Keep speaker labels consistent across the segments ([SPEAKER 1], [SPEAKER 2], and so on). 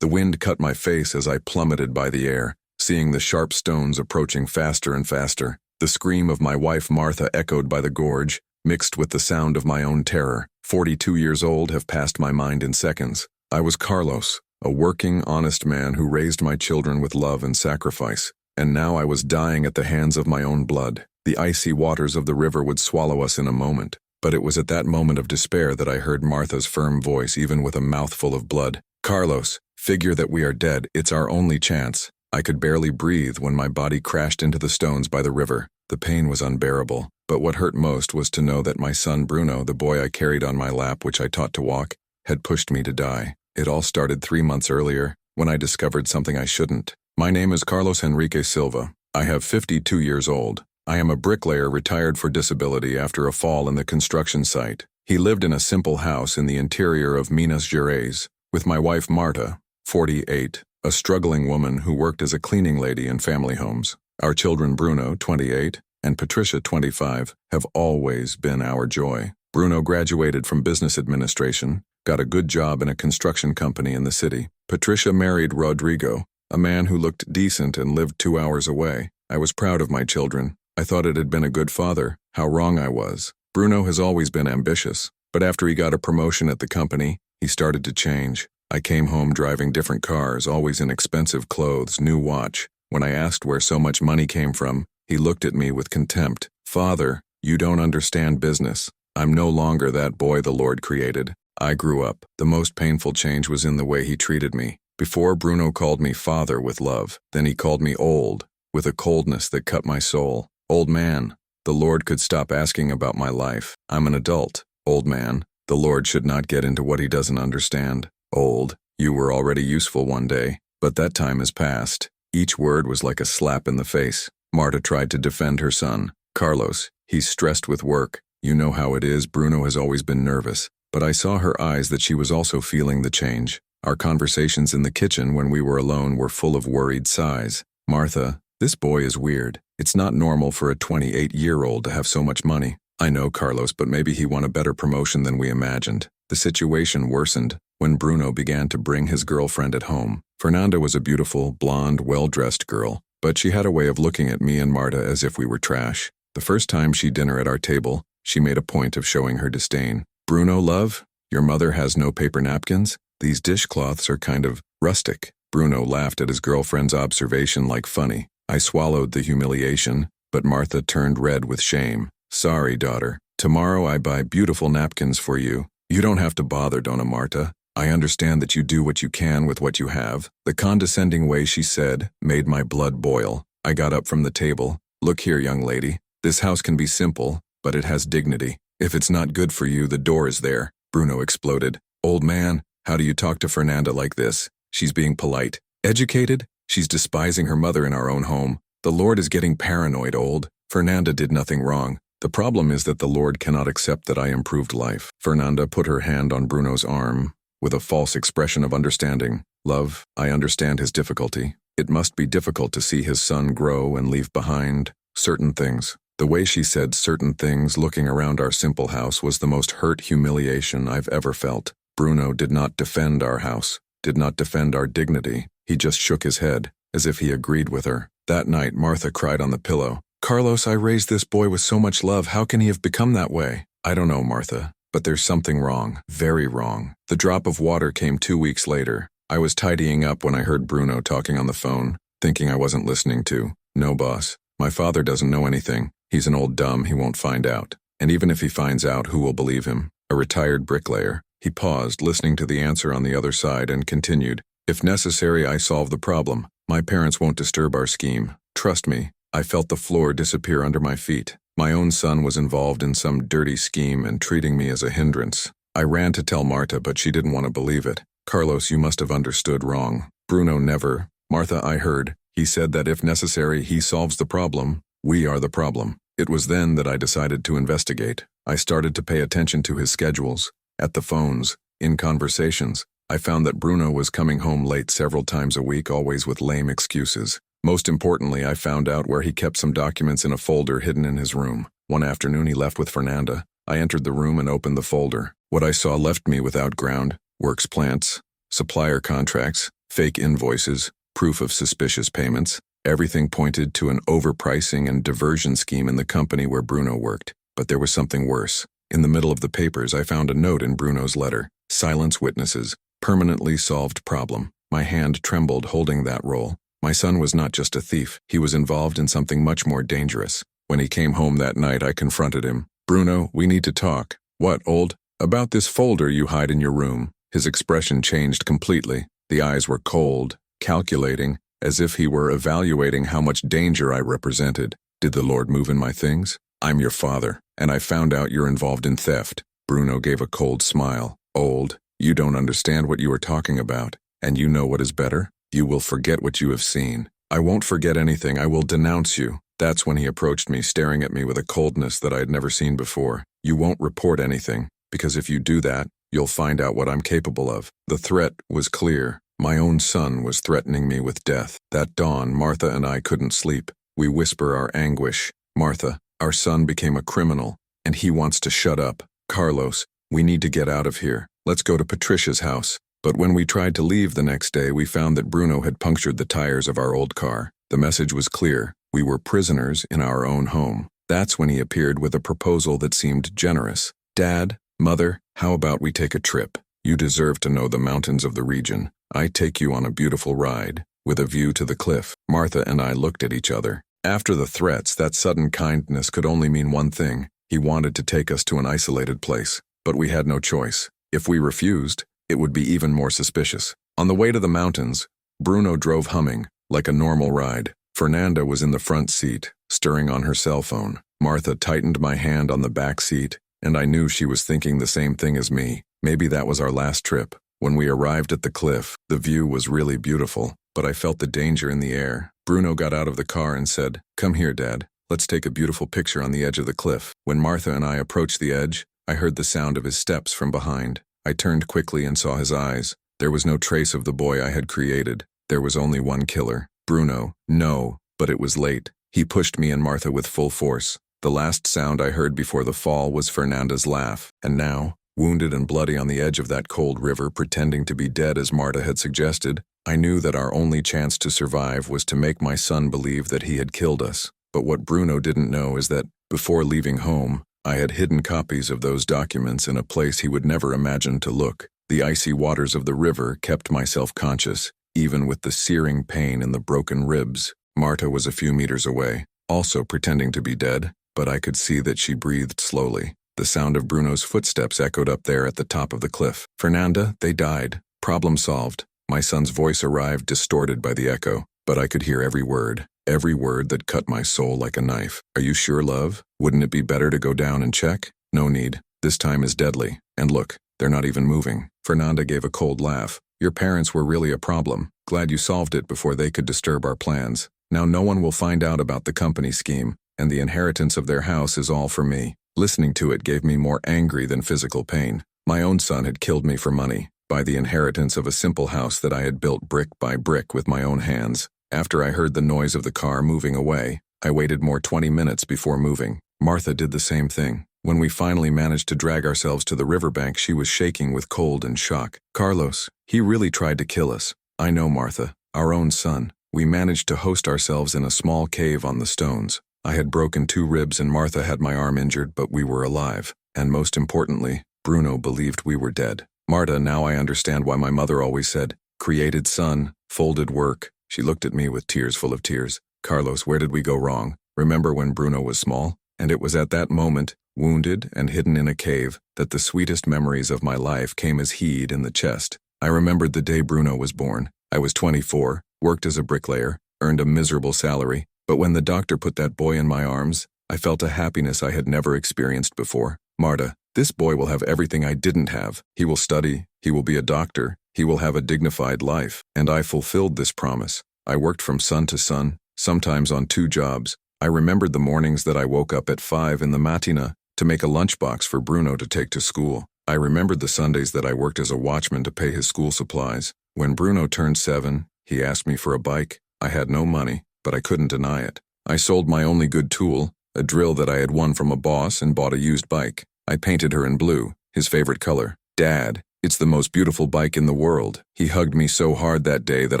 [SPEAKER 1] The wind cut my face as I plummeted by the air, seeing the sharp stones approaching faster and faster. The scream of my wife Martha echoed by the gorge, mixed with the sound of my own terror. 42 years old have passed my mind in seconds. I was Carlos, a working, honest man who raised my children with love and sacrifice. And now I was dying at the hands of my own blood. The icy waters of the river would swallow us in a moment. But it was at that moment of despair that I heard Martha's firm voice, even with a mouthful of blood. Carlos, figure that we are dead. It's our only chance. I could barely breathe when my body crashed into the stones by the river. The pain was unbearable, but what hurt most was to know that my son Bruno, the boy I carried on my lap which I taught to walk, had pushed me to die. It all started 3 months earlier, when I discovered something I shouldn't. My name is Carlos Henrique Silva. I have 52 years old. I am a bricklayer retired for disability after a fall in the construction site. He lived in a simple house in the interior of Minas Gerais, with my wife Marta, 48, a struggling woman who worked as a cleaning lady in family homes. Our children Bruno, 28, and Patricia, 25, have always been our joy. Bruno graduated from business administration, got a good job in a construction company in the city. Patricia married Rodrigo, a man who looked decent and lived 2 hours away. I was proud of my children. I thought it had been a good father. How wrong I was. Bruno has always been ambitious, but after he got a promotion at the company, he started to change. I came home driving different cars, always in expensive clothes, new watch. When I asked where so much money came from, he looked at me with contempt. Father, you don't understand business. I'm no longer that boy the Lord created. I grew up. The most painful change was in the way he treated me. Before, Bruno called me father with love. Then he called me old, with a coldness that cut my soul. Old man, the Lord could stop asking about my life. I'm an adult. Old man, the Lord should not get into what he doesn't understand. Old, you were already useful one day, but that time has passed. Each word was like a slap in the face. Marta tried to defend her son. Carlos, he's stressed with work. You know how it is, Bruno has always been nervous. But I saw her eyes that she was also feeling the change. Our conversations in the kitchen when we were alone were full of worried sighs. Martha, this boy is weird. It's not normal for a 28-year-old to have so much money. I know, Carlos, but maybe he won a better promotion than we imagined. The situation worsened when Bruno began to bring his girlfriend at home. Fernanda was a beautiful, blonde, well-dressed girl, but she had a way of looking at me and Marta as if we were trash. The first time she'd dinner at our table, she made a point of showing her disdain. Bruno, love, your mother has no paper napkins? These dishcloths are kind of rustic. Bruno laughed at his girlfriend's observation like funny. I swallowed the humiliation, but Martha turned red with shame. Sorry, daughter. Tomorrow I buy beautiful napkins for you. You don't have to bother, Dona Marta. I understand that you do what you can with what you have. The condescending way she said made my blood boil. I got up from the table. Look here, young lady. This house can be simple, but it has dignity. If it's not good for you, the door is there. Bruno exploded. Old man, how do you talk to Fernanda like this? She's being polite. Educated? She's despising her mother in our own home. The Lord is getting paranoid, old. Fernanda did nothing wrong. The problem is that the Lord cannot accept that I improved life. Fernanda put her hand on Bruno's arm, with a false expression of understanding. Love, I understand his difficulty. It must be difficult to see his son grow and leave behind certain things. The way she said certain things looking around our simple house was the most hurt humiliation I've ever felt. Bruno did not defend our house, did not defend our dignity. He just shook his head, as if he agreed with her. That night, Martha cried on the pillow. Carlos, I raised this boy with so much love. How can he have become that way? I don't know, Martha, but there's something wrong, very wrong. The drop of water came 2 weeks later. I was tidying up when I heard Bruno talking on the phone, thinking I wasn't listening to. No, boss. My father doesn't know anything. He's an old dumb, he won't find out. And even if he finds out, who will believe him? A retired bricklayer. He paused, listening to the answer on the other side, and continued. If necessary, I solve the problem. My parents won't disturb our scheme. Trust me. I felt the floor disappear under my feet. My own son was involved in some dirty scheme and treating me as a hindrance. I ran to tell Marta, but she didn't want to believe it. Carlos, you must have understood wrong. Bruno never. Martha, I heard. He said that if necessary, he solves the problem. We are the problem. It was then that I decided to investigate. I started to pay attention to his schedules, at the phones, in conversations. I found that Bruno was coming home late several times a week, always with lame excuses. Most importantly, I found out where he kept some documents in a folder hidden in his room. One afternoon he left with Fernanda. I entered the room and opened the folder. What I saw left me without ground. Works plants, supplier contracts, fake invoices, proof of suspicious payments. Everything pointed to an overpricing and diversion scheme in the company where Bruno worked. But there was something worse. In the middle of the papers, I found a note in Bruno's letter. Silence witnesses. Permanently solved problem. My hand trembled holding that roll. My son was not just a thief. He was involved in something much more dangerous. When he came home that night, I confronted him. Bruno, we need to talk. What, old? About this folder you hide in your room. His expression changed completely. The eyes were cold, calculating, as if he were evaluating how much danger I represented. Did the Lord move in my things? I'm your father, and I found out you're involved in theft. Bruno gave a cold smile. Old, you don't understand what you are talking about. And you know what is better? You will forget what you have seen. I won't forget anything. I will denounce you. That's when he approached me, staring at me with a coldness that I had never seen before. You won't report anything, because if you do that, you'll find out what I'm capable of. The threat was clear. My own son was threatening me with death. That dawn, Martha and I couldn't sleep. We whisper our anguish. Martha, our son became a criminal, and he wants to shut up. Carlos, we need to get out of here. Let's go to Patricia's house. But when we tried to leave the next day, we found that Bruno had punctured the tires of our old car. The message was clear. We were prisoners in our own home. That's when he appeared with a proposal that seemed generous. Dad, Mother, how about we take a trip? You deserve to know the mountains of the region. I take you on a beautiful ride, with a view to the cliff. Martha and I looked at each other. After the threats, that sudden kindness could only mean one thing. He wanted to take us to an isolated place. But we had no choice. If we refused, it would be even more suspicious. On the way to the mountains, Bruno drove humming, like a normal ride. Fernanda was in the front seat, stirring on her cell phone. Martha tightened my hand on the back seat, and I knew she was thinking the same thing as me. Maybe that was our last trip. When we arrived at the cliff, the view was really beautiful, but I felt the danger in the air. Bruno got out of the car and said, "Come here, Dad. Let's take a beautiful picture on the edge of the cliff." When Martha and I approached the edge, I heard the sound of his steps from behind. I turned quickly and saw his eyes. There was no trace of the boy I had created. There was only one killer. Bruno. No, but it was late. He pushed me and Martha with full force. The last sound I heard before the fall was Fernanda's laugh. And now, wounded and bloody on the edge of that cold river, pretending to be dead as Martha had suggested, I knew that our only chance to survive was to make my son believe that he had killed us. But what Bruno didn't know is that, before leaving home, I had hidden copies of those documents in a place he would never imagine to look. The icy waters of the river kept my self-conscious, even with the searing pain in the broken ribs. Marta was a few meters away, also pretending to be dead, but I could see that she breathed slowly. The sound of Bruno's footsteps echoed up there at the top of the cliff. "Fernanda, they died. Problem solved." My son's voice arrived distorted by the echo, but I could hear every word that cut my soul like a knife. "Are you sure, love? Wouldn't it be better to go down and check?" "No need. This time is deadly. And look, they're not even moving." Fernanda gave a cold laugh. "Your parents were really a problem. Glad you solved it before they could disturb our plans. Now no one will find out about the company scheme, and the inheritance of their house is all for me." Listening to it gave me more angry than physical pain. My own son had killed me for money, by the inheritance of a simple house that I had built brick by brick with my own hands. After I heard the noise of the car moving away, I waited more 20 minutes before moving. Martha did the same thing. When we finally managed to drag ourselves to the riverbank, she was shaking with cold and shock. "Carlos, he really tried to kill us." "I know, Martha. Our own son. We managed to host ourselves in a small cave on the stones. I had broken 2 ribs and Martha had my arm injured, but we were alive. And most importantly, Bruno believed we were dead." "Marta, now I understand why my mother always said, 'Created son, folded work.'" She looked at me with tears full of tears. "Carlos, where did we go wrong? Remember when Bruno was small? And it was at that moment, wounded and hidden in a cave, that the sweetest memories of my life came as heat in the chest. I remembered the day Bruno was born. I was 24, worked as a bricklayer, earned a miserable salary, but when the doctor put that boy in my arms, I felt a happiness I had never experienced before. Marta, this boy will have everything I didn't have. He will study, he will be a doctor, he will have a dignified life, and I fulfilled this promise. I worked from sun to sun, sometimes on 2 jobs. I remembered the mornings that I woke up at 5 in the matina to make a lunchbox for Bruno to take to school. I remembered the Sundays that I worked as a watchman to pay his school supplies. When Bruno turned 7, he asked me for a bike. I had no money, but I couldn't deny it. I sold my only good tool, a drill that I had won from a boss, and bought a used bike. I painted her in blue, his favorite color. "Dad," It's the most beautiful bike in the world. He hugged me so hard that day that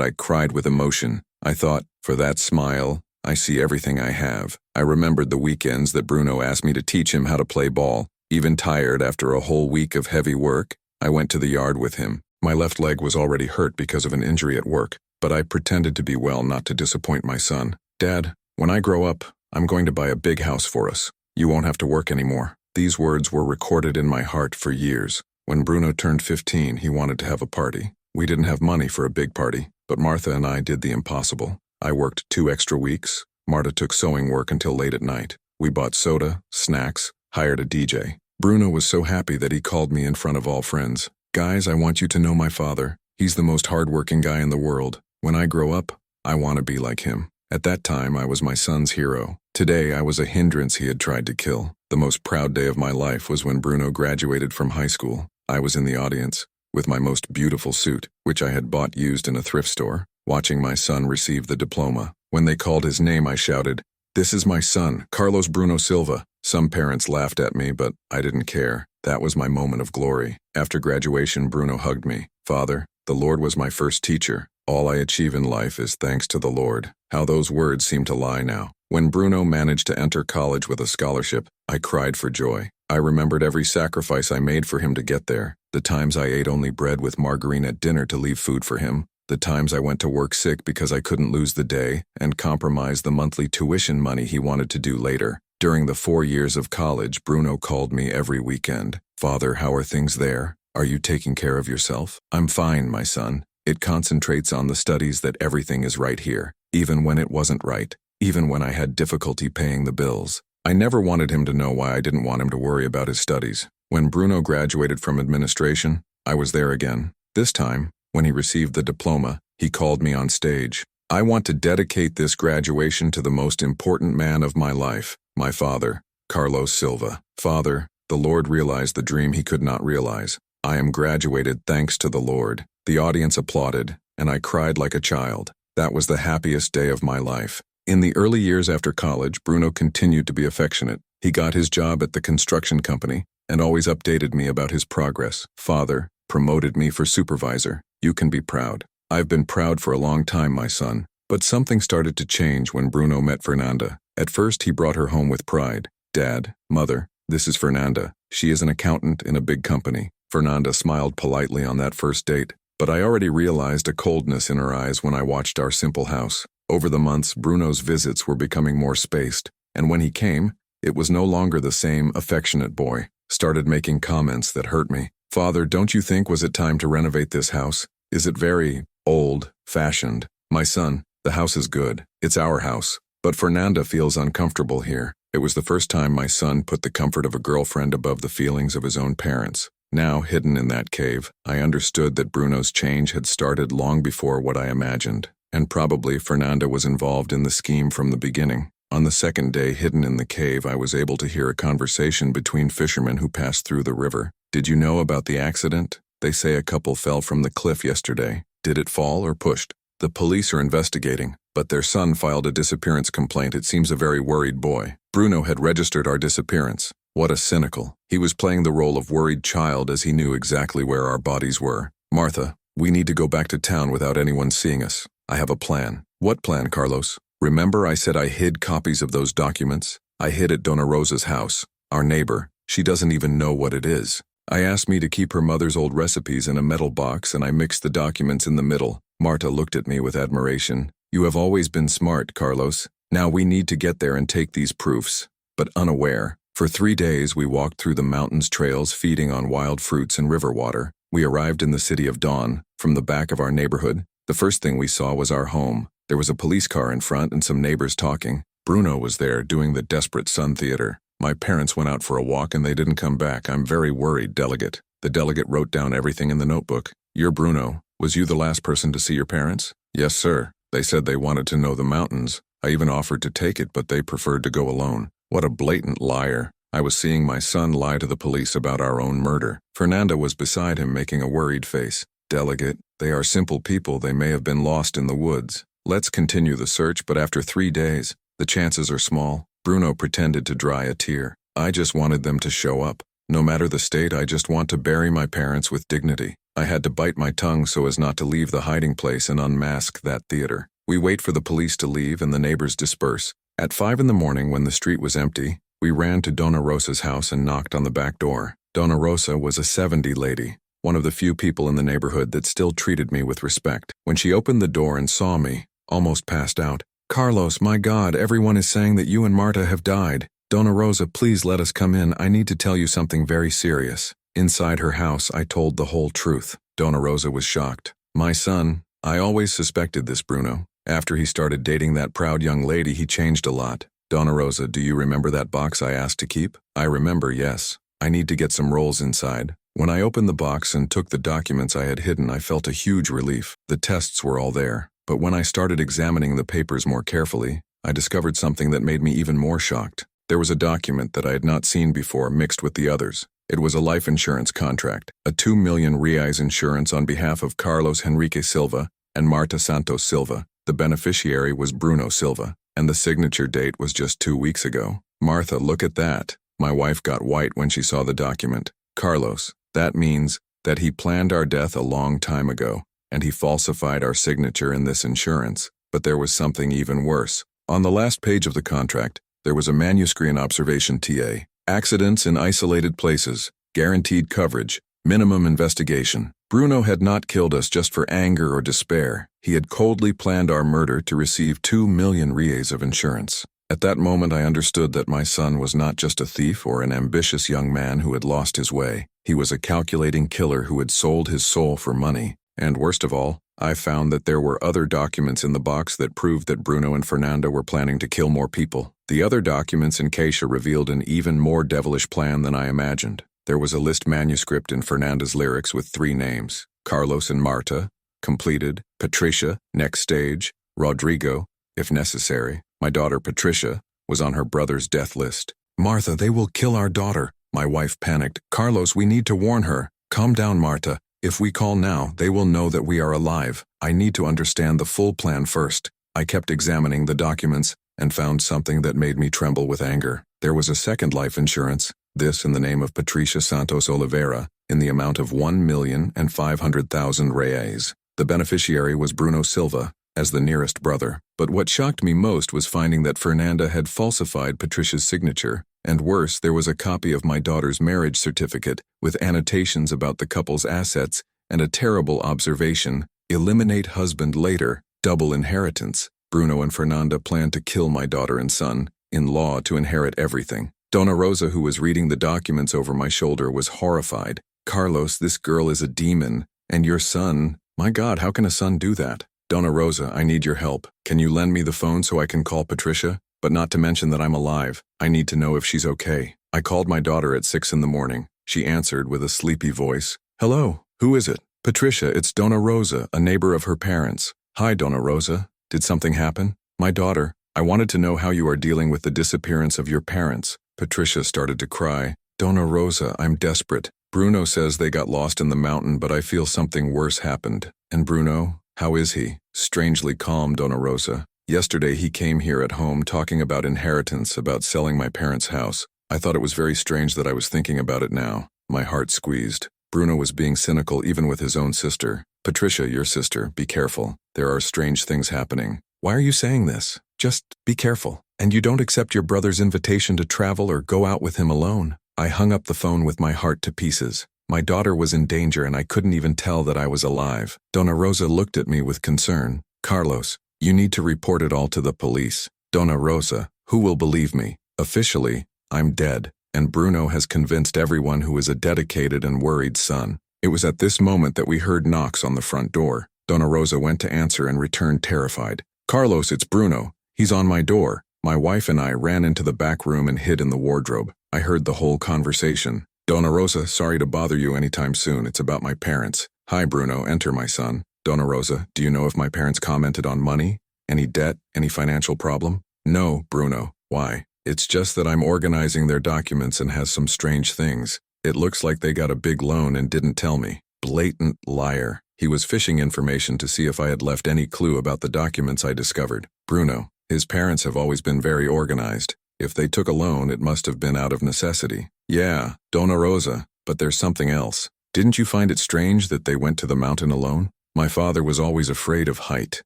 [SPEAKER 1] I cried with emotion. I thought, for that smile, I see everything I have. I remembered the weekends that Bruno asked me to teach him how to play ball. Even tired after a whole week of heavy work, I went to the yard with him. My left leg was already hurt because of an injury at work, but I pretended to be well not to disappoint my son. Dad, when I grow up, I'm going to buy a big house for us. You won't have to work anymore. These words were recorded in my heart for years. When Bruno turned 15, he wanted to have a party. We didn't have money for a big party, but Martha and I did the impossible. I worked 2 extra weeks. Marta took sewing work until late at night. We bought soda, snacks, hired a DJ. Bruno was so happy that he called me in front of all friends. Guys, I want you to know my father. He's the most hardworking guy in the world. When I grow up, I want to be like him. At that time, I was my son's hero. Today, I was a hindrance he had tried to kill. The most proud day of my life was when Bruno graduated from high school. I was in the audience, with my most beautiful suit, which I had bought used in a thrift store, watching my son receive the diploma. When they called his name, I shouted, "This is my son, Carlos Bruno Silva." Some parents laughed at me, but I didn't care. That was my moment of glory. After graduation, Bruno hugged me. "Father, the Lord was my first teacher. All I achieve in life is thanks to the Lord." How those words seem to lie now. When Bruno managed to enter college with a scholarship, I cried for joy. I remembered every sacrifice I made for him to get there. The times I ate only bread with margarine at dinner to leave food for him. The times I went to work sick because I couldn't lose the day and compromise the monthly tuition money he wanted to do later. During the 4 years of college, Bruno called me every weekend. "Father, how are things there? Are you taking care of yourself?" "I'm fine, my son." It concentrates on the studies that everything is right here, even when it wasn't right, even when I had difficulty paying the bills. I never wanted him to know why I didn't want him to worry about his studies. When Bruno graduated from administration, I was there again. This time, when he received the diploma, he called me on stage. "I want to dedicate this graduation to the most important man of my life, my father, Carlos Silva. Father, the Lord realized the dream he could not realize. I am graduated thanks to the Lord." The audience applauded, and I cried like a child. That was the happiest day of my life. In the early years after college, Bruno continued to be affectionate. He got his job at the construction company and always updated me about his progress. "Father promoted me for supervisor. You can be proud." I've been proud for a long time, my son. But something started to change when Bruno met Fernanda. At first, he brought her home with pride. "Dad, Mother, this is Fernanda. She is an accountant in a big company." Fernanda smiled politely on that first date, but I already realized a coldness in her eyes when I watched our simple house. Over the months, Bruno's visits were becoming more spaced, and when he came, it was no longer the same affectionate boy. Started making comments that hurt me. "Father, don't you think was it time to renovate this house? Is it very old-fashioned?" "My son, the house is good. It's our house. But Fernanda feels uncomfortable here." It was the first time my son put the comfort of a girlfriend above the feelings of his own parents. Now, hidden in that cave, I understood that Bruno's change had started long before what I imagined, and probably Fernanda was involved in the scheme from the beginning. On the second day hidden in the cave, I was able to hear a conversation between fishermen who passed through the river. "Did you know about the accident? They say a couple fell from the cliff yesterday. Did it fall or pushed? The police are investigating, but their son filed a disappearance complaint. It seems a very worried boy." Bruno had registered our disappearance. What a cynical. He was playing the role of worried child as he knew exactly where our bodies were. "Martha, we need to go back to town without anyone seeing us. I have a plan." "What plan, Carlos?" "Remember I said I hid copies of those documents? I hid at Dona Rosa's house. Our neighbor. She doesn't even know what it is. I asked me to keep her mother's old recipes in a metal box, and I mixed the documents in the middle." Marta looked at me with admiration. "You have always been smart, Carlos. Now we need to get there and take these proofs." But unaware, for 3 days we walked through the mountains trails feeding on wild fruits and river water. We arrived in the city of Dawn. From the back of our neighborhood, the first thing we saw was our home. There was a police car in front and some neighbors talking. Bruno was there doing the Desperate Son Theater. My parents went out for a walk and they didn't come back. "I'm very worried, Delegate." The delegate wrote down everything in the notebook. "You're Bruno. Was you the last person to see your parents?" "Yes, sir. They said they wanted to know the mountains. I even offered to take it, but they preferred to go alone." What a blatant liar. I was seeing my son lie to the police about our own murder. Fernanda was beside him making a worried face. "Delegate, they are simple people. They may have been lost in the woods. Let's continue the search, but after 3 days, the chances are small." Bruno pretended to dry a tear. "I just wanted them to show up. No matter the state, I just want to bury my parents with dignity. I had to bite my tongue so as not to leave the hiding place and unmask that theater. We wait for the police to leave and the neighbors disperse. At 5 in the morning, when the street was empty, we ran to Dona Rosa's house and knocked on the back door. Dona Rosa was a 70 lady, one of the few people in the neighborhood that still treated me with respect. When she opened the door and saw me, almost passed out. "Carlos, my God, everyone is saying that you and Marta have died. Dona Rosa, please let us come in. I need to tell you something very serious." Inside her house, I told the whole truth. Dona Rosa was shocked. "My son, I always suspected this, Bruno. After he started dating that proud young lady, he changed a lot. Dona Rosa, do you remember that box I asked to keep?" "I remember, yes. I need to get some rolls inside." When I opened the box and took the documents I had hidden, I felt a huge relief. The tests were all there. But when I started examining the papers more carefully, I discovered something that made me even more shocked. There was a document that I had not seen before mixed with the others. It was a life insurance contract, a 2 million reais insurance on behalf of Carlos Henrique Silva and Marta Santos Silva. The beneficiary was Bruno Silva, and the signature date was just 2 weeks ago. "Martha, look at that." My wife got white when she saw the document. "Carlos, that means that he planned our death a long time ago, and he falsified our signature in this insurance. But there was something even worse. On the last page of the contract, there was a manuscript observation TA. Accidents in isolated places, guaranteed coverage, minimum investigation. Bruno had not killed us just for anger or despair. He had coldly planned our murder to receive 2 million reais of insurance. At that moment, I understood that my son was not just a thief or an ambitious young man who had lost his way. He was a calculating killer who had sold his soul for money. And worst of all, I found that there were other documents in the box that proved that Bruno and Fernanda were planning to kill more people. The other documents in Keisha revealed an even more devilish plan than I imagined. There was a list manuscript in Fernanda's lyrics with 3 names: Carlos and Marta, completed; Patricia, next stage; Rodrigo, if necessary. My daughter Patricia was on her brother's death list. "Martha, they will kill our daughter." My wife panicked. "Carlos, we need to warn her." "Calm down, Marta. If we call now, they will know that we are alive. I need to understand the full plan first." I kept examining the documents and found something that made me tremble with anger. There was a second life insurance, this in the name of Patricia Santos Oliveira, in the amount of 1,500,000 reais. The beneficiary was Bruno Silva, as the nearest brother. But what shocked me most was finding that Fernanda had falsified Patricia's signature. And worse, there was a copy of my daughter's marriage certificate with annotations about the couple's assets and a terrible observation: eliminate husband later, double inheritance. Bruno and Fernanda planned to kill my daughter and son, in law, to inherit everything. Dona Rosa, who was reading the documents over my shoulder, was horrified. "Carlos, this girl is a demon. And your son, my God, how can a son do that?" "Dona Rosa, I need your help. Can you lend me the phone so I can call Patricia? But not to mention that I'm alive. I need to know if she's okay." I called my daughter at 6 in the morning. She answered with a sleepy voice. "Hello, who is it?" "Patricia, it's Dona Rosa, a neighbor of her parents." "Hi, Dona Rosa. Did something happen?" "My daughter, I wanted to know how you are dealing with the disappearance of your parents." Patricia started to cry. "Dona Rosa, I'm desperate. Bruno says they got lost in the mountain, but I feel something worse happened." "And Bruno, how is he?" "Strangely calm, Dona Rosa. Yesterday he came here at home talking about inheritance, about selling my parents' house. I thought it was very strange that I was thinking about it now." My heart squeezed. Bruno was being cynical even with his own sister. "Patricia, your sister, be careful. There are strange things happening." "Why are you saying this?" "Just be careful. And you don't accept your brother's invitation to travel or go out with him alone." I hung up the phone with my heart to pieces. My daughter was in danger and I couldn't even tell that I was alive. Dona Rosa looked at me with concern. "Carlos, you need to report it all to the police." "Dona Rosa, who will believe me? Officially, I'm dead, and Bruno has convinced everyone who is a dedicated and worried son." It was at this moment that we heard knocks on the front door. Dona Rosa went to answer and returned terrified. "Carlos, it's Bruno. He's on my door." My wife and I ran into the back room and hid in the wardrobe. I heard the whole conversation. "Dona Rosa, sorry to bother you anytime soon. It's about my parents." "Hi, Bruno. Enter, my son." "Dona Rosa, do you know if my parents commented on money? Any debt? Any financial problem?" "No, Bruno. Why?" "It's just that I'm organizing their documents and has some strange things. It looks like they got a big loan and didn't tell me." Blatant liar. He was fishing information to see if I had left any clue about the documents I discovered. "Bruno, his parents have always been very organized. If they took a loan, it must have been out of necessity. Yeah, Dona Rosa, but there's something else. Didn't you find it strange that they went to the mountain alone? My father was always afraid of height.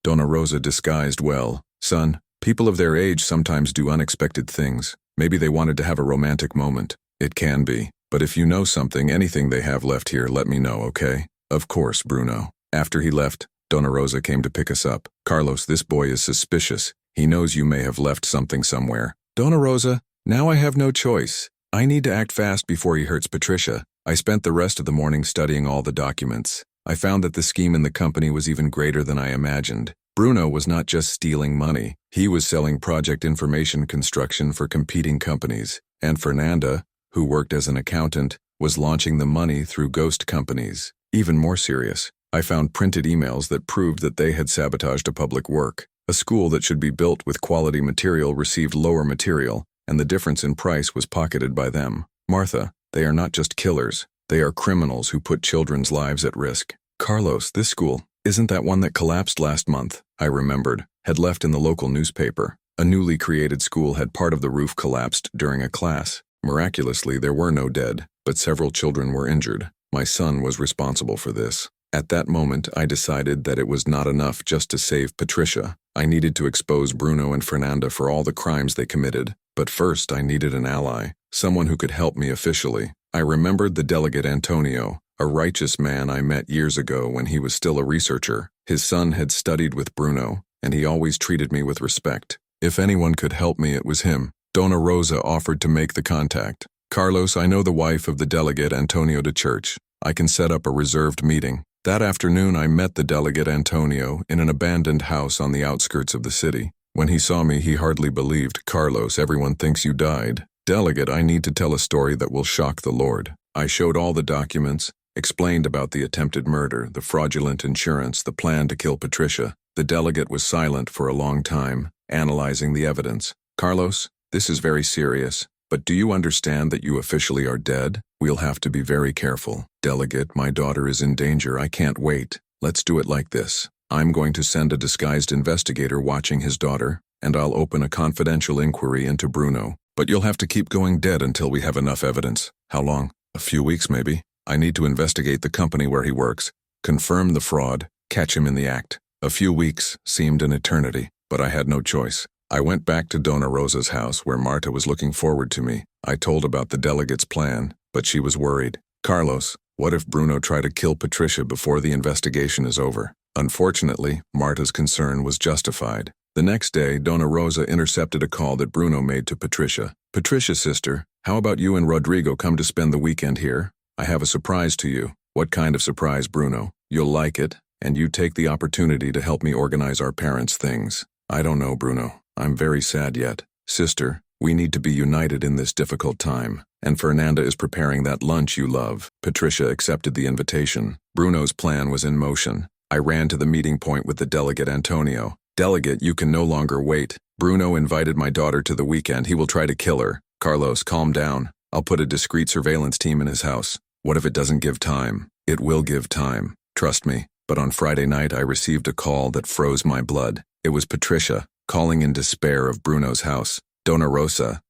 [SPEAKER 1] Dona Rosa disguised well. Son, people of their age sometimes do unexpected things. Maybe they wanted to have a romantic moment. It can be. But if you know something, anything they have left here, let me know, okay? Of course, Bruno. After he left, Dona Rosa came to pick us up. Carlos, this boy is suspicious. He knows you may have left something somewhere. Dona Rosa, now I have no choice. I need to act fast before he hurts Patricia. I spent the rest of the morning studying all the documents. I found that the scheme in the company was even greater than I imagined. Bruno was not just stealing money. He was selling project information construction for competing companies. And Fernanda, who worked as an accountant, was launching the money through ghost companies. Even more serious, I found printed emails that proved that they had sabotaged a public work. A school that should be built with quality material received lower material, and the difference in price was pocketed by them. Martha, they are not just killers. They are criminals who put children's lives at risk. Carlos, this school, isn't that one that collapsed last month? I remembered, had left in the local newspaper. A newly created school had part of the roof collapsed during a class. Miraculously, there were no dead, but several children were injured. My son was responsible for this. At that moment, I decided that it was not enough just to save Patricia. I needed to expose Bruno and Fernanda for all the crimes they committed. But first, I needed an ally, someone who could help me officially. I remembered the delegate Antonio, a righteous man I met years ago when he was still a researcher. His son had studied with Bruno, and he always treated me with respect. If anyone could help me, it was him. Dona Rosa offered to make the contact. Carlos, I know the wife of the delegate Antonio to church. I can set up a reserved meeting. That afternoon, I met the delegate Antonio in an abandoned house on the outskirts of the city. When he saw me, he hardly believed. Carlos, everyone thinks you died. Delegate, I need to tell a story that will shock the Lord. I showed all the documents, explained about the attempted murder, the fraudulent insurance, the plan to kill Patricia. The delegate was silent for a long time, analyzing the evidence. Carlos, this is very serious, but do you understand that you officially are dead? We'll have to be very careful. Delegate, my daughter is in danger. I can't wait. Let's do it like this. I'm going to send a disguised investigator watching his daughter, and I'll open a confidential inquiry into Bruno. But you'll have to keep going dead until we have enough evidence. How long? A few weeks, maybe. I need to investigate the company where he works, confirm the fraud, catch him in the act. A few weeks seemed an eternity, but I had no choice. I went back to Dona Rosa's house where Marta was looking forward to me. I told about the delegate's plan, but she was worried. Carlos, what if Bruno tried to kill Patricia before the investigation is over? Unfortunately, Marta's concern was justified. The next day, Dona Rosa intercepted a call that Bruno made to Patricia. Patricia, sister, how about you and Rodrigo come to spend the weekend here? I have a surprise to you. What kind of surprise, Bruno? You'll like it, and you take the opportunity to help me organize our parents' things. I don't know, Bruno. I'm very sad yet. Sister, we need to be united in this difficult time, and Fernanda is preparing that lunch you love. Patricia accepted the invitation. Bruno's plan was in motion. I ran to the meeting point with the delegate Antonio. Delegate, you can no longer wait. Bruno invited my daughter to the weekend. He will try to kill her. Carlos, calm down. I'll put a discreet surveillance team in his house. What if it doesn't give time? It will give time. Trust me. But on Friday night, I received a call that froze my blood. It was Patricia, calling in despair of Bruno's house. Dona Rosa,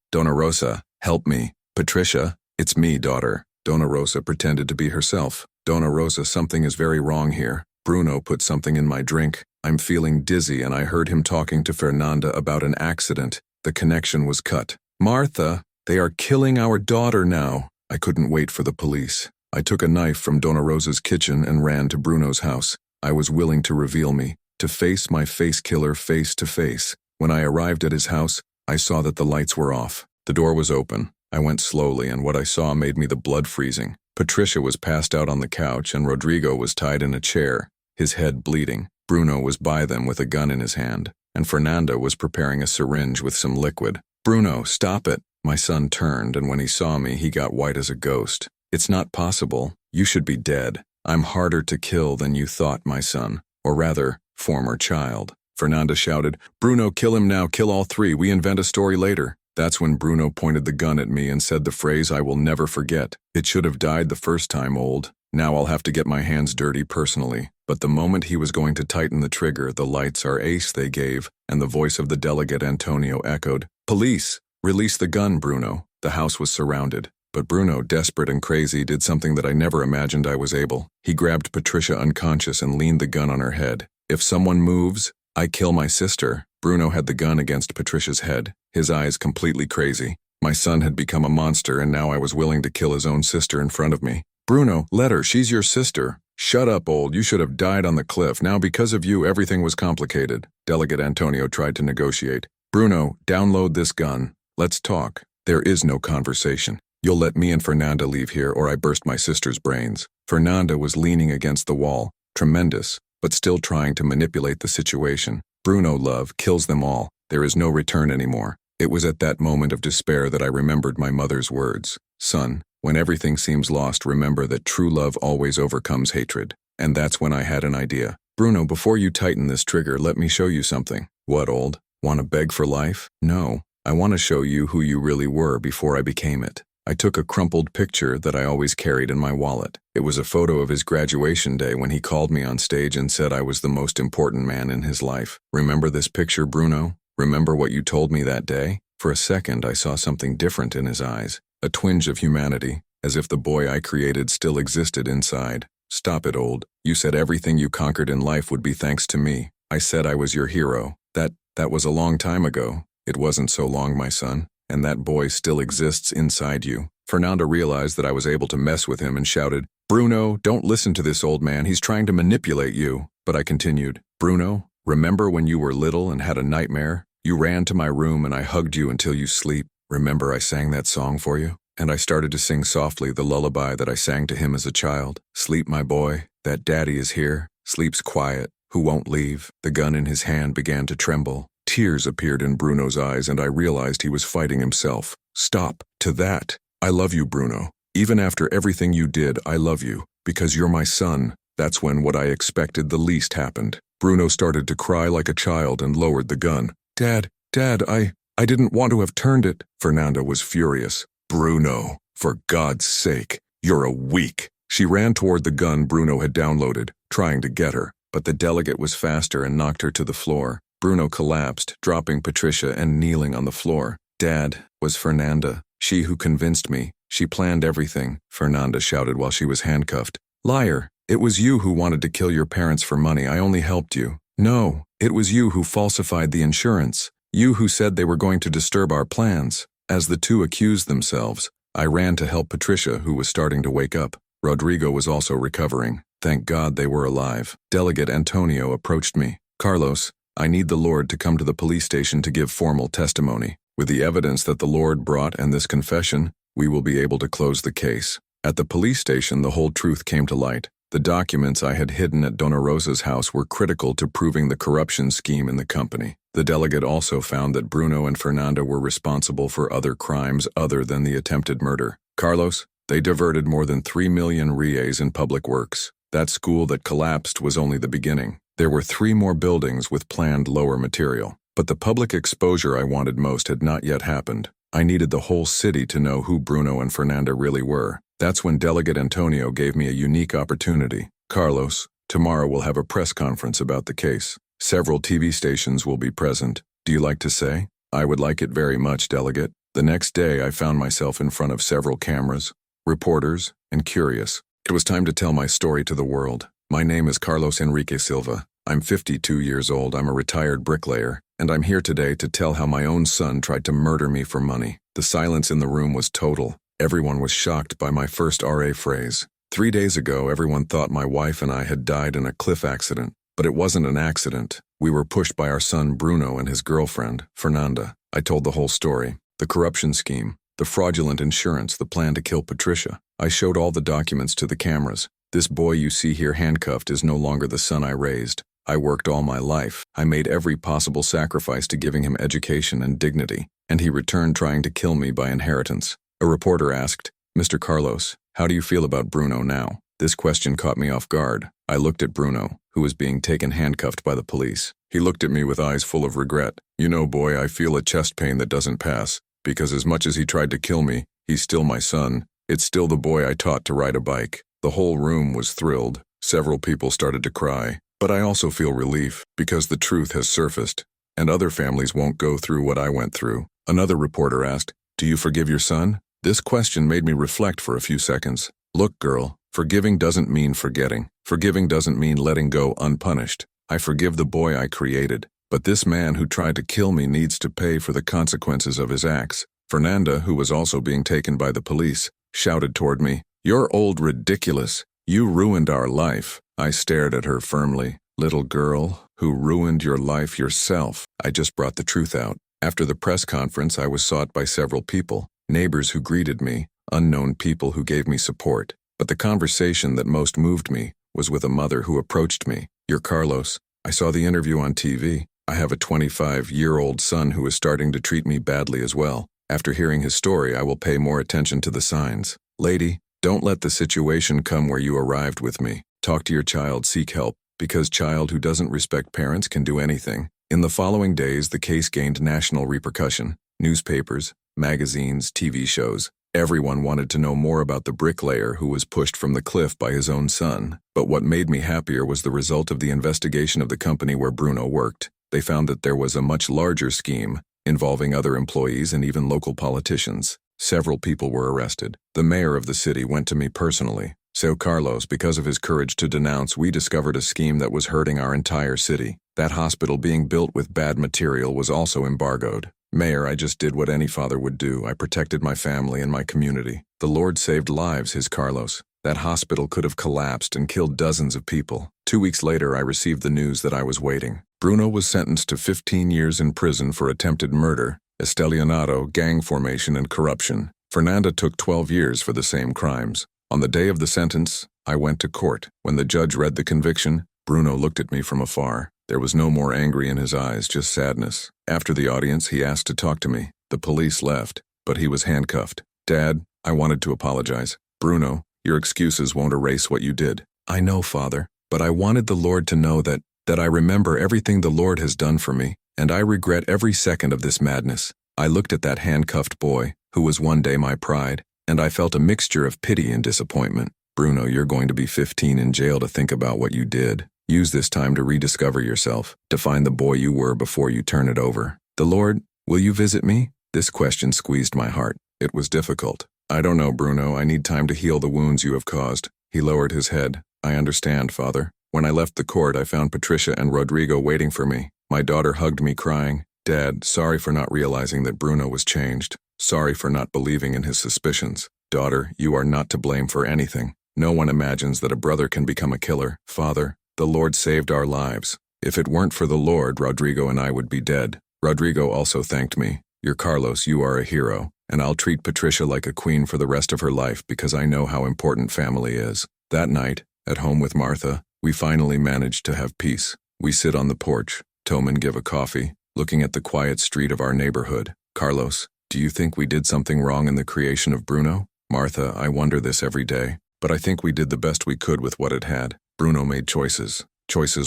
[SPEAKER 1] help me. Patricia, it's me, daughter. Dona Rosa pretended to be herself. Dona Rosa, something is very wrong here. Bruno put something in my drink. I'm feeling dizzy and I heard him talking to Fernanda about an accident. The connection was cut. Martha, they are killing our daughter now. I couldn't wait for the police. I took a knife from Dona Rosa's kitchen and ran to Bruno's house. I was willing to reveal me, to face my face killer face to face. When I arrived at his house, I saw that the lights were off. The door was open. I went slowly, and what I saw made me the blood freezing. Patricia was passed out on the couch, and Rodrigo was tied in a chair, his head bleeding. Bruno was by them with a gun in his hand, and Fernanda was preparing a syringe with some liquid. Bruno, stop it. My son turned, and when he saw me, he got white as a ghost. It's not possible. You should be dead. I'm harder to kill than you thought, my son. Or rather, former child. Fernanda shouted, Bruno, kill him now, kill all three, we invent a story later. That's when Bruno pointed the gun at me and said the phrase I will never forget. It should have died the first time, old. Now I'll have to get my hands dirty personally. But the moment he was going to tighten the trigger, the lights are ace they gave, and the voice of the delegate Antonio echoed, Police! "Release the gun, Bruno." The house was surrounded. But Bruno, desperate and crazy, did something that I never imagined I was able. He grabbed Patricia unconscious and leaned the gun on her head. "If someone moves, I kill my sister." Bruno had the gun against Patricia's head, his eyes completely crazy. My son had become a monster, and now I was willing to kill his own sister in front of me. "Bruno, let her. She's your sister." "Shut up, old. You should have died on the cliff. Now because of you, everything was complicated." Delegate Antonio tried to negotiate. "Bruno, download this gun. Let's talk." "There is no conversation. You'll let me and Fernanda leave here or I burst my sister's brains." Fernanda was leaning against the wall, tremendous, but still trying to manipulate the situation. "Bruno, love, kills them all. There is no return anymore." It was at that moment of despair that I remembered my mother's words. "Son, when everything seems lost, remember that true love always overcomes hatred." And that's when I had an idea. "Bruno, before you tighten this trigger, let me show you something." "What, old? Want to beg for life?" "No, I want to show you who you really were before I became it." I took a crumpled picture that I always carried in my wallet. It was a photo of his graduation day when he called me on stage and said I was the most important man in his life. "Remember this picture, Bruno? Remember what you told me that day?" For a second, I saw something different in his eyes, a twinge of humanity, as if the boy I created still existed inside. "Stop it, old. You said everything you conquered in life would be thanks to me. I said I was your hero. That was a long time ago." "It wasn't so long, my son, and that boy still exists inside you." Fernanda realized that I was able to mess with him and shouted, "Bruno, don't listen to this old man. He's trying to manipulate you." But I continued, "Bruno, remember when you were little and had a nightmare? You ran to my room and I hugged you until you sleep. Remember I sang that song for you?" And I started to sing softly the lullaby that I sang to him as a child. "Sleep, my boy, that daddy is here. Sleeps quiet, who won't leave." The gun in his hand began to tremble. Tears appeared in Bruno's eyes and I realized he was fighting himself. "Stop. To that. I love you, Bruno. Even after everything you did, I love you, because you're my son." That's when what I expected the least happened. Bruno started to cry like a child and lowered the gun. Dad, I didn't want to have turned it." Fernanda was furious. "Bruno, for God's sake, you're a weak." She ran toward the gun Bruno had downloaded, trying to get her, but the delegate was faster and knocked her to the floor. Bruno collapsed, dropping Patricia and kneeling on the floor. "Dad," was Fernanda. "She who convinced me. She planned everything," Fernanda shouted while she was handcuffed. "Liar! It was you who wanted to kill your parents for money. I only helped you." "No, it was you who falsified the insurance. You who said they were going to disturb our plans." As the two accused themselves, I ran to help Patricia, who was starting to wake up. Rodrigo was also recovering. Thank God they were alive. Delegate Antonio approached me. "Carlos, I need the Lord to come to the police station to give formal testimony. With the evidence that the Lord brought and this confession, we will be able to close the case." At the police station, the whole truth came to light. The documents I had hidden at Dona Rosa's house were critical to proving the corruption scheme in the company. The delegate also found that Bruno and Fernanda were responsible for other crimes other than the attempted murder. "Carlos, they diverted more than 3 million reais in public works. That school that collapsed was only the beginning. There were 3 more buildings with planned lower material. But the public exposure I wanted most had not yet happened. I needed the whole city to know who Bruno and Fernanda really were. That's when Delegate Antonio gave me a unique opportunity. "Carlos, tomorrow we'll have a press conference about the case. Several TV stations will be present. Do you like to say?" "I would like it very much, Delegate." The next day I found myself in front of several cameras, reporters, and curious. It was time to tell my story to the world. My name is Carlos Enrique Silva. I'm 52 years old. I'm a retired bricklayer, and I'm here today to tell how my own son tried to murder me for money. The silence in the room was total. Everyone was shocked by my first RA phrase. 3 days ago, everyone thought my wife and I had died in a cliff accident, but it wasn't an accident. We were pushed by our son Bruno and his girlfriend, Fernanda. I told the whole story. The corruption scheme, the fraudulent insurance, the plan to kill Patricia. I showed all the documents to the cameras. This boy you see here handcuffed is no longer the son I raised. I worked all my life. I made every possible sacrifice to giving him education and dignity, and he returned trying to kill me by inheritance. A reporter asked, "Mr. Carlos, how do you feel about Bruno now?" This question caught me off guard. I looked at Bruno, who was being taken handcuffed by the police. He looked at me with eyes full of regret. "You know, boy, I feel a chest pain that doesn't pass, because as much as he tried to kill me, he's still my son. It's still the boy I taught to ride a bike." The whole room was thrilled. Several people started to cry. But I also feel relief, because the truth has surfaced, and other families won't go through what I went through. Another reporter asked, "Do you forgive your son?" This question made me reflect for a few seconds. Look, girl, forgiving doesn't mean forgetting. Forgiving doesn't mean letting go unpunished. I forgive the boy I created, but this man who tried to kill me needs to pay for the consequences of his acts. Fernanda, who was also being taken by the police, shouted toward me, "You're old ridiculous. You ruined our life." I stared at her firmly. "Little girl, who ruined your life yourself." I just brought the truth out. After the press conference, I was sought by several people, neighbors who greeted me, unknown people who gave me support. But the conversation that most moved me was with a mother who approached me. "You're Carlos. I saw the interview on TV. I have a 25-year-old son who is starting to treat me badly as well. After hearing his story, I will pay more attention to the signs. Lady, don't let the situation come where you arrived with me. Talk to your child, seek help, because child who doesn't respect parents can do anything." In the following days, the case gained national repercussion. Newspapers, magazines, TV shows. Everyone wanted to know more about the bricklayer who was pushed from the cliff by his own son. But what made me happier was the result of the investigation of the company where Bruno worked. They found that there was a much larger scheme, involving other employees and even local politicians. Several people were arrested. The mayor of the city went to me personally. "So Carlos, because of his courage to denounce, we discovered a scheme that was hurting our entire city. That hospital being built with bad material was also embargoed. Mayor, I just did what any father would do. I protected my family and my community. The Lord saved lives, his Carlos. That hospital could have collapsed and killed dozens of people. 2 weeks later, I received the news that I was waiting. Bruno was sentenced to 15 years in prison for attempted murder, estelionato, gang formation, and corruption. Fernanda took 12 years for the same crimes. On the day of the sentence, I went to court. When the judge read the conviction, Bruno looked at me from afar. There was no more angry in his eyes, just sadness. After the audience, he asked to talk to me. The police left, but he was handcuffed. "Dad, I wanted to apologize." "Bruno, your excuses won't erase what you did." "I know, Father, but I wanted the Lord to know that I remember everything the Lord has done for me, and I regret every second of this madness." I looked at that handcuffed boy, who was one day my pride, and I felt a mixture of pity and disappointment. "Bruno, you're going to be 15 in jail to think about what you did. Use this time to rediscover yourself, to find the boy you were before you turn it over." "The Lord, will you visit me?" This question squeezed my heart. It was difficult. "I don't know, Bruno. I need time to heal the wounds you have caused." He lowered his head. "I understand, Father." When I left the court, I found Patricia and Rodrigo waiting for me. My daughter hugged me, crying, "Dad, sorry for not realizing that Bruno was changed. Sorry for not believing in his suspicions. Daughter, you are not to blame for anything. No one imagines that a brother can become a killer. Father, the Lord saved our lives. If it weren't for the Lord, Rodrigo and I would be dead." Rodrigo also thanked me. "You're Carlos, you are a hero, and I'll treat Patricia like a queen for the rest of her life because I know how important family is." That night, at home with Martha, we finally managed to have peace. We sit on the porch, Toman give a coffee, looking at the quiet street of our neighborhood. "Carlos, do you think we did something wrong in the creation of Bruno?" "Martha, I wonder this every day, but I think we did the best we could with what it had. Bruno made choices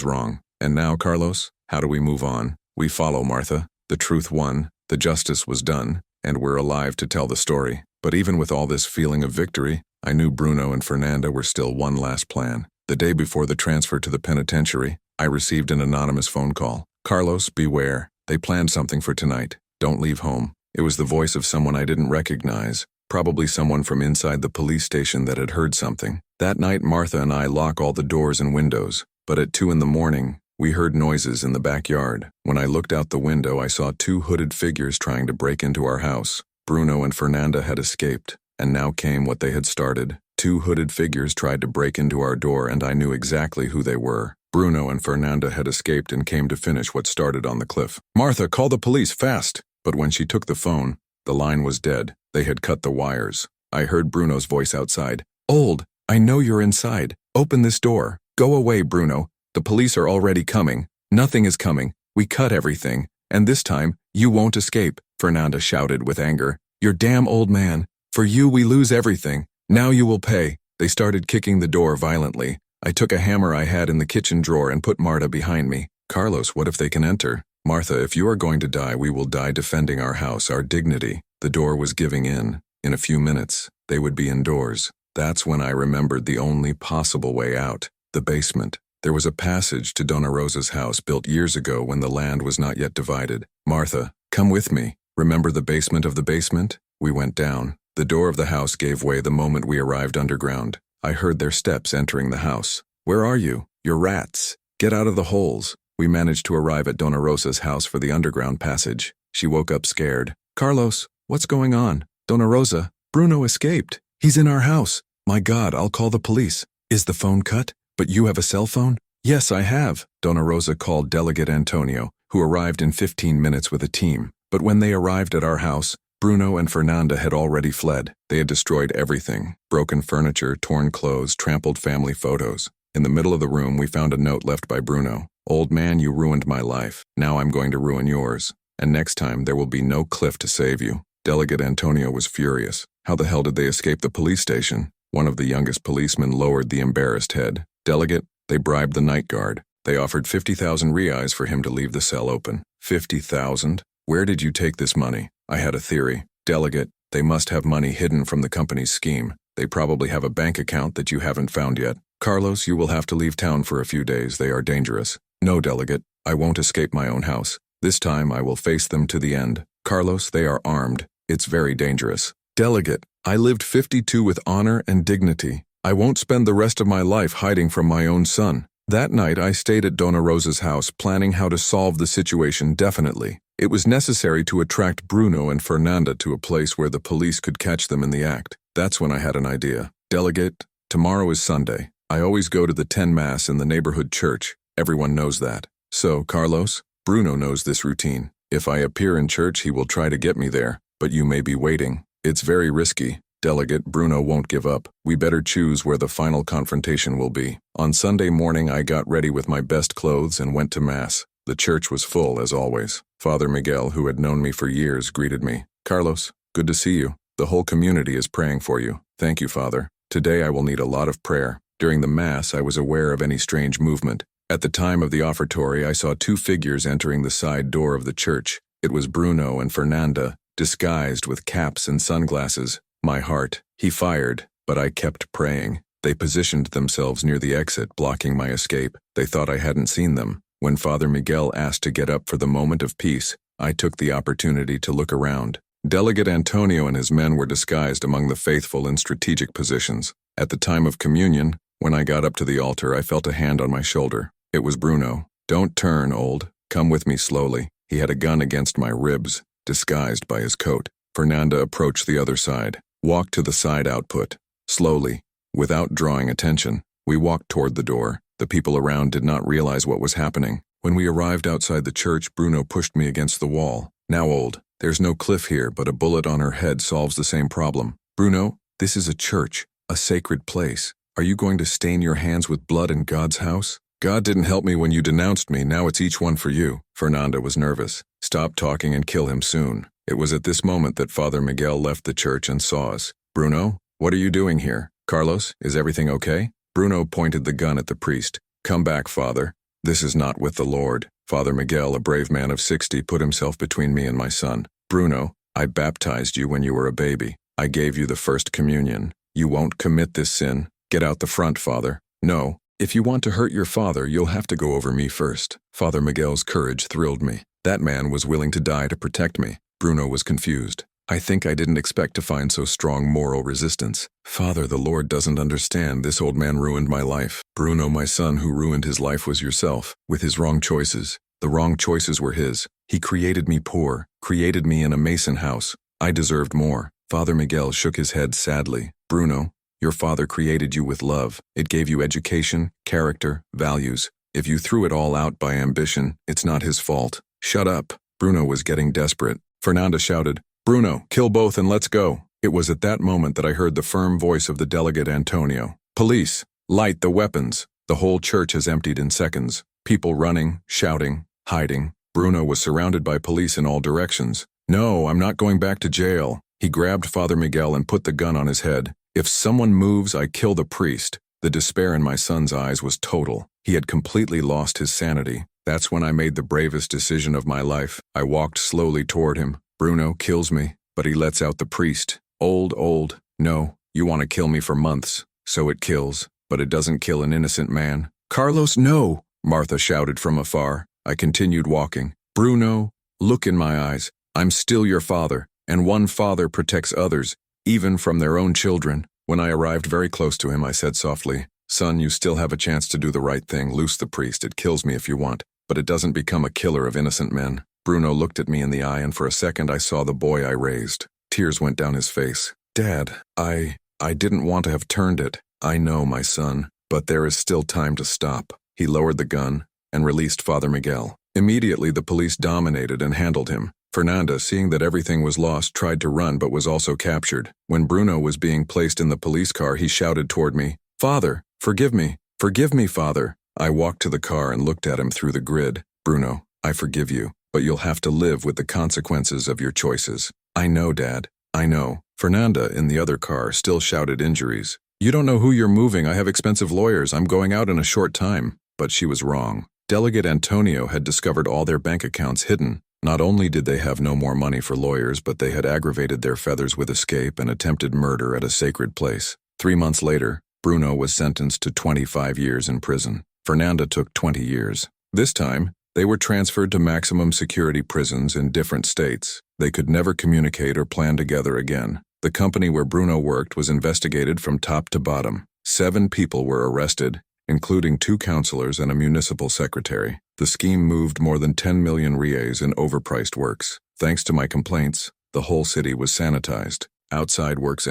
[SPEAKER 1] wrong. And now, Carlos, how do we move on?" "We follow, Martha. The truth won, the justice was done, and we're alive to tell the story." But even with all this feeling of victory, I knew Bruno and Fernanda were still one last plan. The day before the transfer to the penitentiary, I received an anonymous phone call. "Carlos, beware. They planned something for tonight. Don't leave home." It was the voice of someone I didn't recognize, probably someone from inside the police station that had heard something. That night, Martha and I lock all the doors and windows, but at 2 in the morning, we heard noises in the backyard. When I looked out the window, I saw 2 hooded figures trying to break into our house. Bruno and Fernanda had escaped, and now came what they had started. 2 hooded figures tried to break into our door, and I knew exactly who they were. Bruno and Fernanda had escaped and came to finish what started on the cliff. "Martha, call the police, fast!" But when she took the phone, the line was dead. They had cut the wires. I heard Bruno's voice outside. "Old, I know you're inside. Open this door. Go away, Bruno. The police are already coming. Nothing is coming. We cut everything. And this time, you won't escape," Fernanda shouted with anger. "You're damn old man. For you, we lose everything. Now you will pay." They started kicking the door violently. I took a hammer I had in the kitchen drawer and put Marta behind me. "Carlos, what if they can enter?" "Martha, if you are going to die, we will die defending our house, our dignity." The door was giving in. In a few minutes, they would be indoors. That's when I remembered the only possible way out, the basement. There was a passage to Donna Rosa's house built years ago when the land was not yet divided. "Martha, come with me. Remember the basement of the basement? We went down. The door of the house gave way the moment we arrived underground. I heard their steps entering the house. Where are you? You're rats. Get out of the holes. We managed to arrive at Dona Rosa's house for the underground passage. She woke up scared. Carlos, what's going on? Dona Rosa, Bruno escaped. He's in our house. My God, I'll call the police. Is the phone cut? But you have a cell phone? Yes, I have. Dona Rosa called Delegate Antonio, who arrived in 15 minutes with a team. But when they arrived at our house, Bruno and Fernanda had already fled. They had destroyed everything. Broken furniture, torn clothes, trampled family photos. In the middle of the room, we found a note left by Bruno. Old man, you ruined my life. Now I'm going to ruin yours. And next time, there will be no Cliff to save you. Delegate Antonio was furious. How the hell did they escape the police station? One of the youngest policemen lowered the embarrassed head. Delegate, they bribed the night guard. They offered 50,000 reais for him to leave the cell open. 50,000? Where did you take this money? I had a theory. Delegate, they must have money hidden from the company's scheme. They probably have a bank account that you haven't found yet. Carlos, you will have to leave town for a few days. They are dangerous. No, Delegate, I won't escape my own house. This time I will face them to the end. Carlos, they are armed. It's very dangerous. Delegate, I lived 52 with honor and dignity. I won't spend the rest of my life hiding from my own son. That night I stayed at Dona Rosa's house planning how to solve the situation definitely. It was necessary to attract Bruno and Fernanda to a place where the police could catch them in the act. That's when I had an idea. Delegate, tomorrow is Sunday. I always go to the 10 Mass in the neighborhood church. Everyone knows that. So, Carlos, Bruno knows this routine. If I appear in church, he will try to get me there, but you may be waiting. It's very risky. Delegate, Bruno won't give up. We better choose where the final confrontation will be. On Sunday morning, I got ready with my best clothes and went to Mass. The church was full, as always. Father Miguel, who had known me for years, greeted me. Carlos, good to see you. The whole community is praying for you. Thank you, Father. Today I will need a lot of prayer. During the Mass, I was aware of any strange movement. At the time of the offertory, I saw two figures entering the side door of the church. It was Bruno and Fernanda, disguised with caps and sunglasses. My heart, he fired, but I kept praying. They positioned themselves near the exit, blocking my escape. They thought I hadn't seen them. When Father Miguel asked to get up for the moment of peace, I took the opportunity to look around. Delegate Antonio and his men were disguised among the faithful in strategic positions. At the time of communion, when I got up to the altar, I felt a hand on my shoulder. It was Bruno. Don't turn, old. Come with me slowly. He had a gun against my ribs, disguised by his coat. Fernanda approached the other side, walked to the side output. Slowly, without drawing attention, we walked toward the door. The people around did not realize what was happening. When we arrived outside the church, Bruno pushed me against the wall. Now, old, there's no Cliff here, but a bullet on her head solves the same problem. Bruno, this is a church, a sacred place. Are you going to stain your hands with blood in God's house? God didn't help me when you denounced me, now it's each one for you. Fernanda was nervous. Stop talking and kill him soon. It was at this moment that Father Miguel left the church and saw us. Bruno, what are you doing here? Carlos, is everything okay? Bruno pointed the gun at the priest. Come back, Father. This is not with the Lord. Father Miguel, a brave man of 60, put himself between me and my son. Bruno, I baptized you when you were a baby. I gave you the first communion. You won't commit this sin. Get out the front, Father. No. If you want to hurt your father, you'll have to go over me first. Father Miguel's courage thrilled me. That man was willing to die to protect me. Bruno was confused. I think I didn't expect to find so strong moral resistance. Father, the Lord doesn't understand. This old man ruined my life. Bruno, my son, who ruined his life was yourself, with his wrong choices. The wrong choices were his. He created me poor, created me in a mason house. I deserved more. Father Miguel shook his head sadly. Bruno, your father created you with love. It gave you education, character, values. If you threw it all out by ambition, it's not his fault. Shut up. Bruno was getting desperate. Fernanda shouted, Bruno, kill both and let's go. It was at that moment that I heard the firm voice of the delegate Antonio. Police, light the weapons. The whole church has emptied in seconds. People running, shouting, hiding. Bruno was surrounded by police in all directions. No, I'm not going back to jail. He grabbed Father Miguel and put the gun on his head. If someone moves, I kill the priest. The despair in my son's eyes was total. He had completely lost his sanity. That's when I made the bravest decision of my life. I walked slowly toward him. Bruno kills me, but he lets out the priest. Old. No, you want to kill me for months. So it kills, but it doesn't kill an innocent man. Carlos, no, Martha shouted from afar. I continued walking. Bruno, look in my eyes. I'm still your father, and one father protects others, even from their own children. When I arrived very close to him, I said softly, "Son, you still have a chance to do the right thing. Loose the priest. It kills me if you want, but it doesn't become a killer of innocent men." Bruno looked at me in the eye, and for a second I saw the boy I raised. Tears went down his face. "Dad, I didn't want to have turned it. I know, my son, but there is still time to stop." He lowered the gun and released Father Miguel. Immediately the police dominated and handled him. Fernanda, seeing that everything was lost, tried to run but was also captured. When Bruno was being placed in the police car, he shouted toward me, "Father, forgive me. Forgive me, Father." I walked to the car and looked at him through the grid. "Bruno, I forgive you, but you'll have to live with the consequences of your choices." "I know, Dad. I know." Fernanda, in the other car, still shouted injuries. "You don't know who you're moving. I have expensive lawyers. I'm going out in a short time." But she was wrong. Delegate Antonio had discovered all their bank accounts hidden. Not only did they have no more money for lawyers, but they had aggravated their feathers with escape and attempted murder at a sacred place. 3 months later, Bruno was sentenced to 25 years in prison. Fernanda took 20 years. This time, they were transferred to maximum security prisons in different states. They could never communicate or plan together again. The company where Bruno worked was investigated from top to bottom. 7 people were arrested, including 2 counselors and a municipal secretary. The scheme moved more than 10 million reais in overpriced works. Thanks to my complaints, the whole city was sanitized. Outside works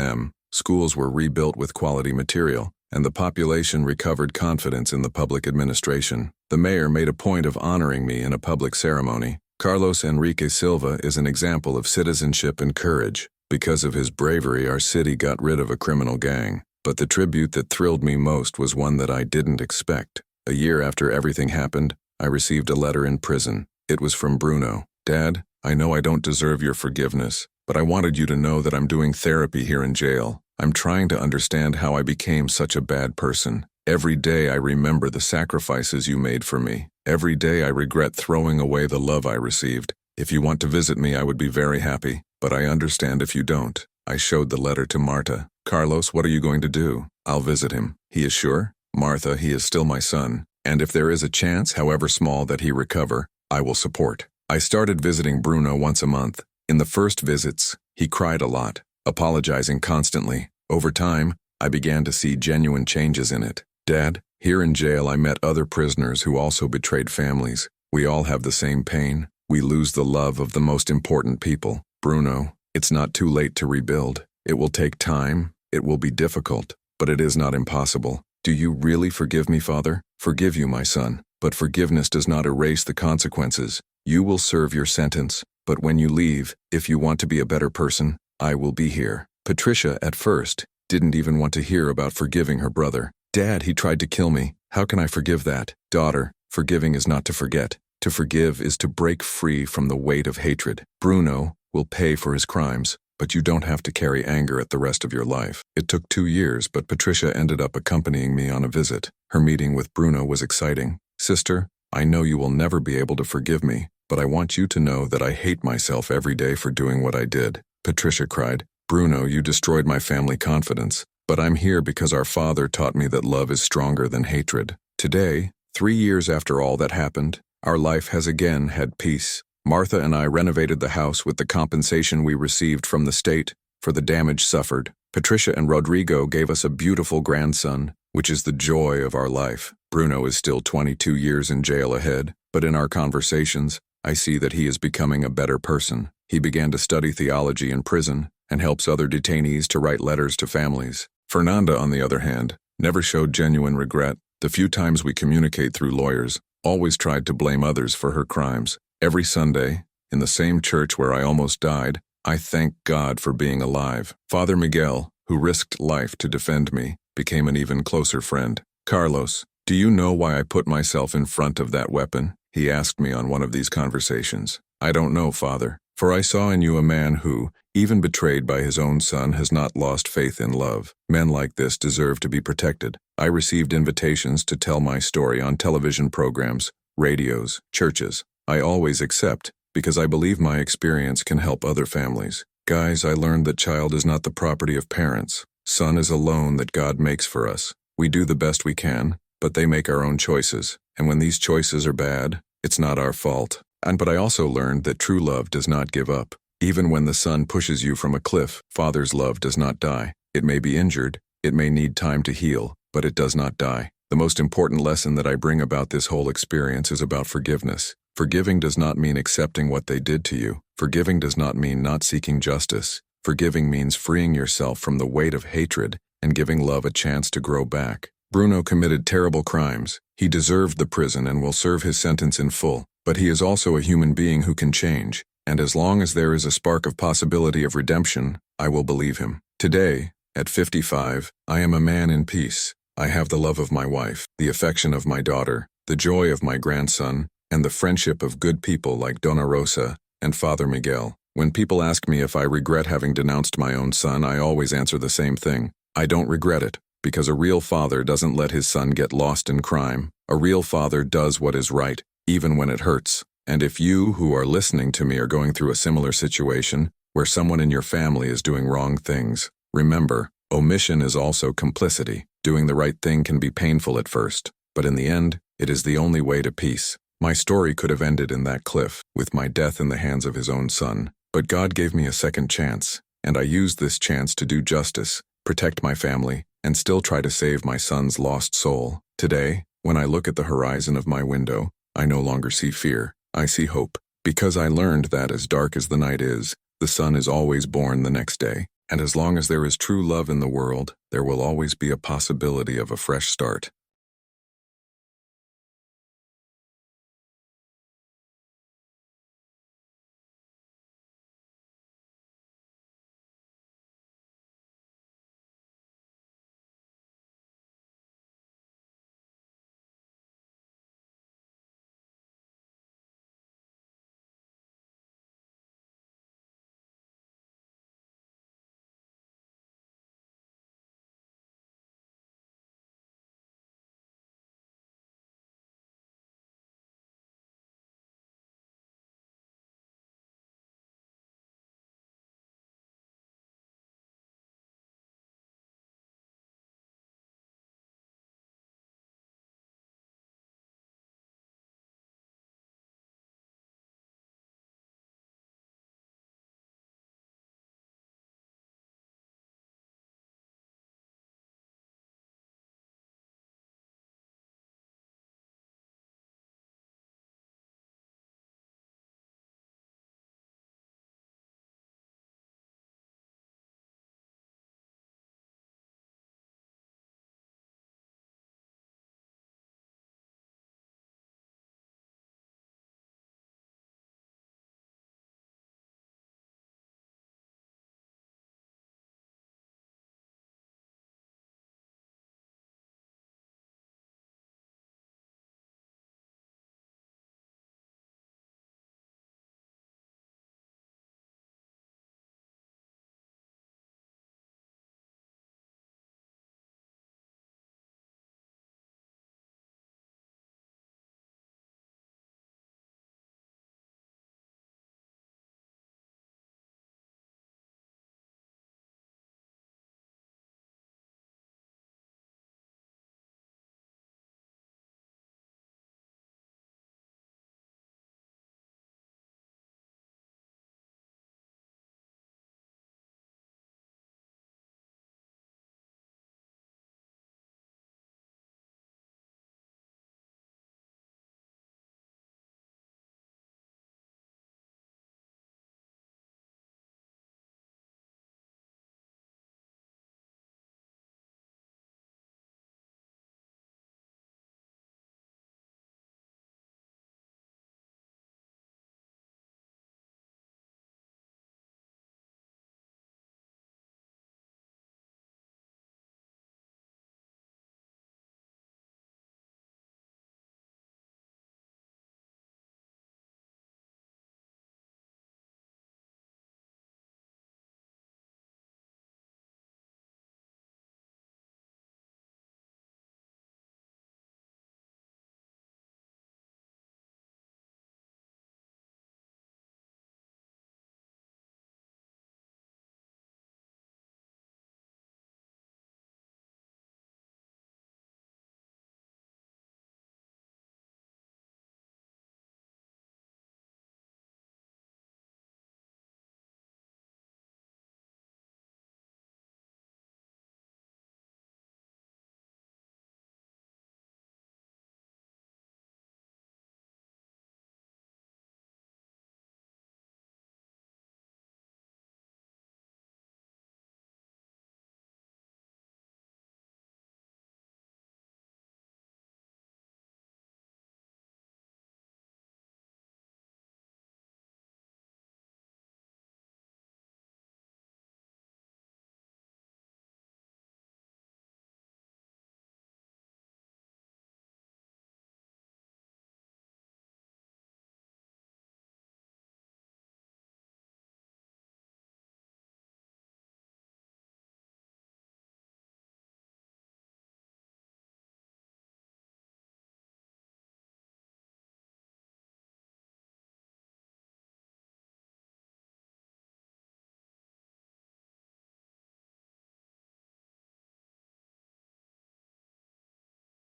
[SPEAKER 1] schools were rebuilt with quality material, and the population recovered confidence in the public administration. The mayor made a point of honoring me in a public ceremony. Carlos Enrique Silva is an example of citizenship and courage. Because of his bravery, our city got rid of a criminal gang. But the tribute that thrilled me most was one that I didn't expect. A year after everything happened, I received a letter in prison. It was from Bruno. "Dad, I know I don't deserve your forgiveness, but I wanted you to know that I'm doing therapy here in jail. I'm trying to understand how I became such a bad person. Every day I remember the sacrifices you made for me. Every day I regret throwing away the love I received. If you want to visit me, I would be very happy, but I understand if you don't." I showed the letter to Marta. "Carlos, what are you going to do?" "I'll visit him." "He is sure?" "Martha, he is still my son, and if there is a chance, however small, that he recover, I will support." I started visiting Bruno once a month. In the first visits, he cried a lot, apologizing constantly. Over time, I began to see genuine changes in it. "Dad, here in jail I met other prisoners who also betrayed families. We all have the same pain. We lose the love of the most important people. Bruno, it's not too late to rebuild. It will take time, it will be difficult, but it is not impossible. Do you really forgive me, Father?" "Forgive you, my son, but forgiveness does not erase the consequences. You will serve your sentence, but when you leave, if you want to be a better person, I will be here." Patricia, at first, didn't even want to hear about forgiving her brother. "Dad, he tried to kill me. How can I forgive that?" "Daughter, forgiving is not to forget. To forgive is to break free from the weight of hatred. Bruno will pay for his crimes, but you don't have to carry anger at the rest of your life." It took 2 years, but Patricia ended up accompanying me on a visit. Her meeting with Bruno was exciting. "Sister, I know you will never be able to forgive me, but I want you to know that I hate myself every day for doing what I did." Patricia cried, "Bruno, you destroyed my family confidence, but I'm here because our father taught me that love is stronger than hatred." Today, 3 years after all that happened, our life has again had peace. Martha and I renovated the house with the compensation we received from the state for the damage suffered. Patricia and Rodrigo gave us a beautiful grandson, which is the joy of our life. Bruno is still 22 years in jail ahead, but in our conversations, I see that he is becoming a better person. He began to study theology in prison and helps other detainees to write letters to families. Fernanda, on the other hand, never showed genuine regret. The few times we communicate through lawyers, always tried to blame others for her crimes. Every Sunday, in the same church where I almost died, I thank God for being alive. Father Miguel, who risked life to defend me, became an even closer friend. "Carlos, do you know why I put myself in front of that weapon?" he asked me on one of these conversations. "I don't know, Father, for I saw in you a man who, even betrayed by his own son, has not lost faith in love. Men like this deserve to be protected." I received invitations to tell my story on television programs, radios, churches. I always accept, because I believe my experience can help other families. Guys, I learned that child is not the property of parents. Son is a loan that God makes for us. We do the best we can, but they make our own choices. And when these choices are bad, it's not our fault. But I also learned that true love does not give up. Even when the sun pushes you from a cliff, Father's love does not die. It may be injured, it may need time to heal, but it does not die. The most important lesson that I bring about this whole experience is about forgiveness. Forgiving does not mean accepting what they did to you. Forgiving does not mean not seeking justice. Forgiving means freeing yourself from the weight of hatred and giving love a chance to grow back. Bruno committed terrible crimes. He deserved the prison and will serve his sentence in full. But he is also a human being who can change. And as long as there is a spark of possibility of redemption, I will believe him. Today, at 55, I am a man in peace. I have the love of my wife, the affection of my daughter, the joy of my grandson, and the friendship of good people like Dona Rosa and Father Miguel. When people ask me if I regret having denounced my own son, I always answer the same thing. I don't regret it, because a real father doesn't let his son get lost in crime. A real father does what is right, even when it hurts. And if you who are listening to me are going through a similar situation, where someone in your family is doing wrong things, remember, omission is also complicity. Doing the right thing can be painful at first, but in the end, it is the only way to peace. My story could have ended in that cliff, with my death in the hands of his own son. But God gave me a second chance, and I used this chance to do justice, protect my family, and still try to save my son's lost soul. Today, when I look at the horizon of my window, I no longer see fear. I see hope, because I learned that as dark as the night is, the sun is always born the next day. And as long as there is true love in the world, there will always be a possibility of a fresh start.